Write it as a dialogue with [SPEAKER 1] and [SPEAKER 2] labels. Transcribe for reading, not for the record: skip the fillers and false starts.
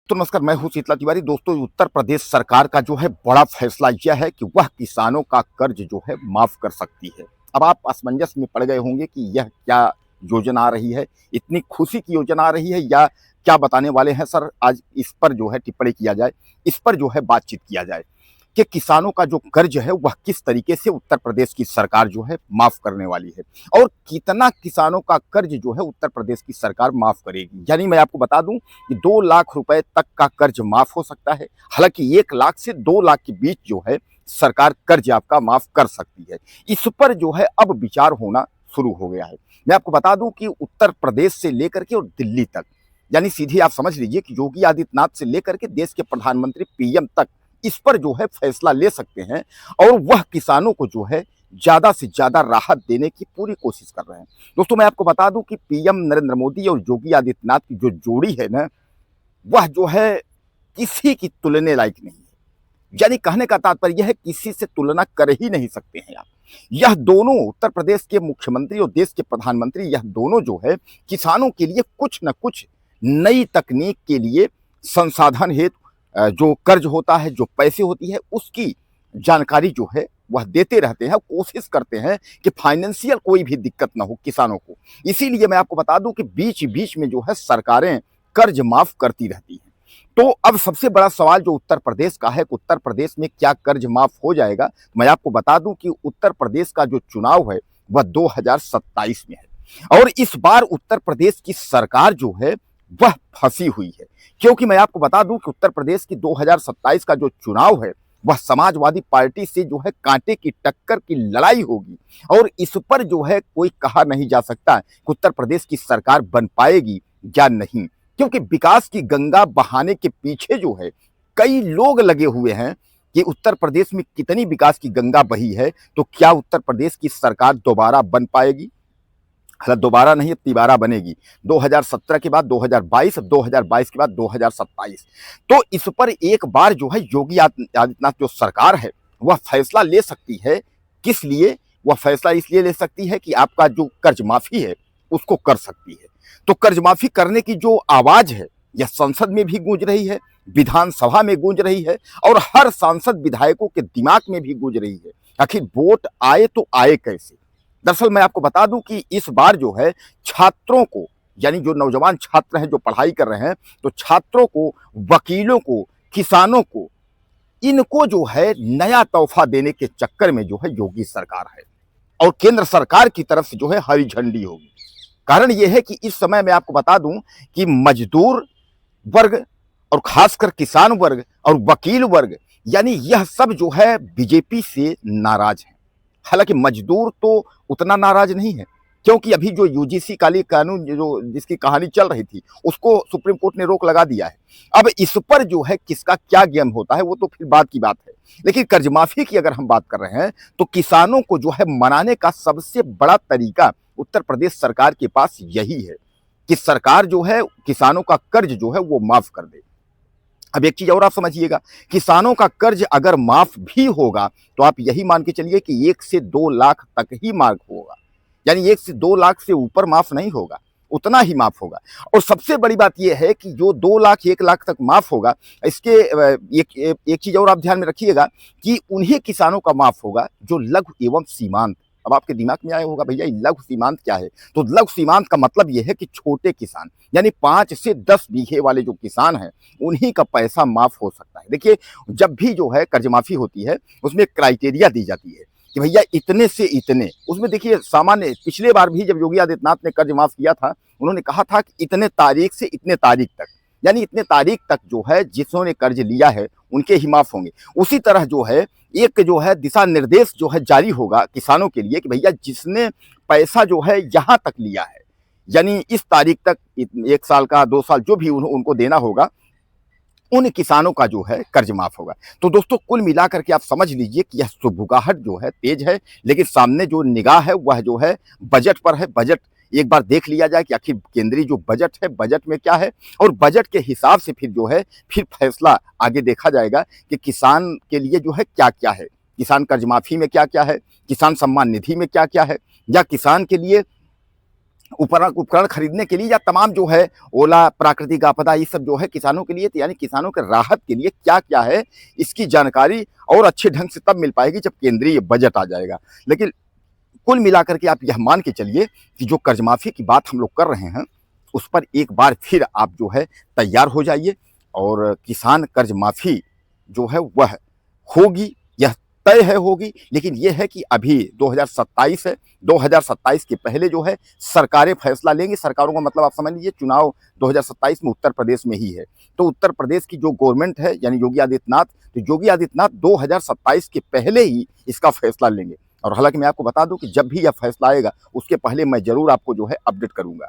[SPEAKER 1] तो नमस्कार, मैं हूं शीतला तिवारी। दोस्तों, उत्तर प्रदेश सरकार का जो है बड़ा फैसला यह है कि वह किसानों का कर्ज जो है माफ कर सकती है। अब आप असमंजस में पड़ गए होंगे कि यह क्या योजना आ रही है, इतनी खुशी की योजना आ रही है या क्या बताने वाले हैं सर। आज इस पर जो है टिप्पणी किया जाए, इस पर जो है बातचीत किया जाए कि किसानों का जो कर्ज है वह किस तरीके से उत्तर प्रदेश की सरकार जो है माफ करने वाली है और कितना किसानों का कर्ज जो है उत्तर प्रदेश की सरकार माफ करेगी। यानी मैं आपको बता दूं कि 2 लाख रुपए तक का कर्ज माफ हो सकता है। हालांकि 1 लाख से 2 लाख के बीच जो है सरकार कर्ज आपका माफ कर सकती है। इस पर जो है अब विचार होना शुरू हो गया है। मैं आपको बता दूं कि उत्तर प्रदेश से लेकर के और दिल्ली तक, यानी सीधे आप समझ लीजिए कि योगी आदित्यनाथ से लेकर के देश के प्रधानमंत्री पीएम तक इस पर जो है फैसला ले सकते हैं और वह किसानों को जो है ज्यादा से ज्यादा राहत देने की पूरी कोशिश कर रहे हैं। दोस्तों, मैं आपको बता दूं कि पीएम नरेंद्र मोदी और योगी आदित्यनाथ की जो जोड़ी है ना, वह जो है किसी की तुलने लायक नहीं है। यानी कहने का तात्पर्य यह है किसी से तुलना कर ही नहीं सकते हैं आप। यह दोनों, उत्तर प्रदेश के मुख्यमंत्री और देश के प्रधानमंत्री, यह दोनों जो है किसानों के लिए कुछ न कुछ नई तकनीक के लिए संसाधन हेतु जो कर्ज होता है, जो पैसे होती है, उसकी जानकारी जो है वह देते रहते हैं। कोशिश करते हैं कि फाइनेंशियल कोई भी दिक्कत ना हो किसानों को। इसीलिए मैं आपको बता दूं कि बीच बीच में जो है सरकारें कर्ज माफ करती रहती हैं। तो अब सबसे बड़ा सवाल जो उत्तर प्रदेश का है कि उत्तर प्रदेश में क्या कर्ज माफ हो जाएगा। मैं आपको बता दूं कि उत्तर प्रदेश का जो चुनाव है वह 2027 में है और इस बार उत्तर प्रदेश की सरकार जो है वह फंसी हुई है। क्योंकि मैं आपको बता दूं कि उत्तर प्रदेश की 2027 का जो चुनाव है वह समाजवादी पार्टी से जो है कांटे की टक्कर की लड़ाई होगी और इस पर जो है कोई कहा नहीं जा सकता कि उत्तर प्रदेश की सरकार बन पाएगी या नहीं। क्योंकि विकास की गंगा बहाने के पीछे जो है कई लोग लगे हुए हैं कि उत्तर प्रदेश में कितनी विकास की गंगा बही है, तो क्या उत्तर प्रदेश की सरकार दोबारा बन पाएगी। हालांकि दोबारा नहीं, तिबारा बनेगी। 2017 के बाद 2022, 2022 के बाद 2027। तो इस पर एक बार जो है योगी आदित्यनाथ जो सरकार है वह फैसला ले सकती है। किस लिए वह फैसला इसलिए ले सकती है कि आपका जो कर्ज माफी है उसको कर सकती है। तो कर्ज माफी करने की जो आवाज है यह संसद में भी गूंज रही है, विधानसभा में गूंज रही है और हर सांसद विधायकों के दिमाग में भी गूंज रही है। आखिर वोट आए तो आए कैसे। दरअसल मैं आपको बता दूं कि इस बार जो है छात्रों को, यानी जो नौजवान छात्र हैं जो पढ़ाई कर रहे हैं, तो छात्रों को, वकीलों को, किसानों को, इनको जो है नया तोहफा देने के चक्कर में जो है योगी सरकार है और केंद्र सरकार की तरफ से जो है हरी झंडी होगी। कारण यह है कि इस समय मैं आपको बता दूं कि मजदूर वर्ग और खासकर किसान वर्ग और वकील वर्ग, यानी यह सब जो है बीजेपी से नाराज है। हालांकि मजदूर तो उतना नाराज नहीं है, क्योंकि अभी जो यूजीसी काली कानून जो जिसकी कहानी चल रही थी उसको सुप्रीम कोर्ट ने रोक लगा दिया है। अब इस पर जो है किसका क्या गेम होता है वो तो फिर बाद की बात है। लेकिन कर्ज माफी की अगर हम बात कर रहे हैं तो किसानों को जो है मनाने का सबसे बड़ा तरीका उत्तर प्रदेश सरकार के पास यही है कि सरकार जो है किसानों का कर्ज जो है वो माफ कर दे। अब एक चीज और आप समझिएगा, किसानों का कर्ज अगर माफ भी होगा तो आप यही मान के चलिए कि 1 से 2 लाख तक ही माफ होगा। यानी 1 से 2 लाख से ऊपर माफ नहीं होगा, उतना ही माफ होगा। और सबसे बड़ी बात यह है कि जो 2 लाख 1 लाख तक माफ होगा, इसके एक चीज और आप ध्यान में रखिएगा कि उन्हीं किसानों का माफ होगा जो लघु एवं सीमांत। अब आपके दिमाग में आया होगा भैया लघु सीमांत क्या है। तो लघु सीमांत का मतलब यह है कि छोटे किसान, यानी 5 से 10 बीघे वाले जो किसान हैं उन्हीं का पैसा माफ हो सकता है। देखिए, जब भी जो है कर्ज माफी होती है उसमें क्राइटेरिया दी जाती है कि भैया इतने से इतने। उसमें देखिए सामान्य पिछले बार भी जब योगी आदित्यनाथ ने कर्ज माफ किया था उन्होंने कहा था कि इतने तारीख से इतने तारीख तक, यानी इतने तारीख तक जो है जिन्होंने कर्ज लिया है उनके ही माफ होंगे। उसी तरह जो है एक जो है दिशा निर्देश जो है जारी होगा किसानों के लिए कि भैया जिसने पैसा जो है यहाँ तक लिया है, यानी इस तारीख तक 1 साल का 2 साल जो भी उनको देना होगा, उन किसानों का जो है कर्ज माफ होगा। तो दोस्तों, कुल मिलाकर के आप समझ लीजिए कि यह सुगबुगाहट जो है तेज है, लेकिन सामने जो निगाह है वह जो है बजट पर है। बजट एक बार देख लिया जाए कि आखिर केंद्रीय जो बजट है बजट में क्या है और बजट के हिसाब से फिर जो है फिर फैसला आगे देखा जाएगा कि किसान के लिए जो है क्या क्या है, किसान कर्ज माफी में क्या क्या है, किसान सम्मान निधि में क्या क्या है, या किसान के लिए उपकरण खरीदने के लिए, या तमाम जो है ओला, प्राकृतिक आपदा, ये सब जो है किसानों के लिए, तो यानी किसानों के राहत के लिए क्या क्या है, इसकी जानकारी और अच्छे ढंग से तब मिल पाएगी जब केंद्रीय बजट आ जाएगा। लेकिन कुल मिलाकर के आप यह मान के चलिए कि जो कर्ज माफी की बात हम लोग कर रहे हैं, उस पर एक बार फिर आप जो है तैयार हो जाइए, और किसान कर्ज माफी जो है वह होगी, यह तय है होगी। लेकिन यह है कि अभी 2027 है, 2027 के पहले जो है सरकारें फैसला लेंगी। सरकारों का मतलब आप समझ लीजिए चुनाव 2027 में उत्तर प्रदेश में ही है। तो उत्तर प्रदेश की जो गवर्नमेंट है यानी योगी आदित्यनाथ, तो योगी आदित्यनाथ 2027 के पहले ही इसका फैसला लेंगे। और हालांकि मैं आपको बता दूं कि जब भी यह फैसला आएगा उसके पहले मैं जरूर आपको जो है अपडेट करूंगा।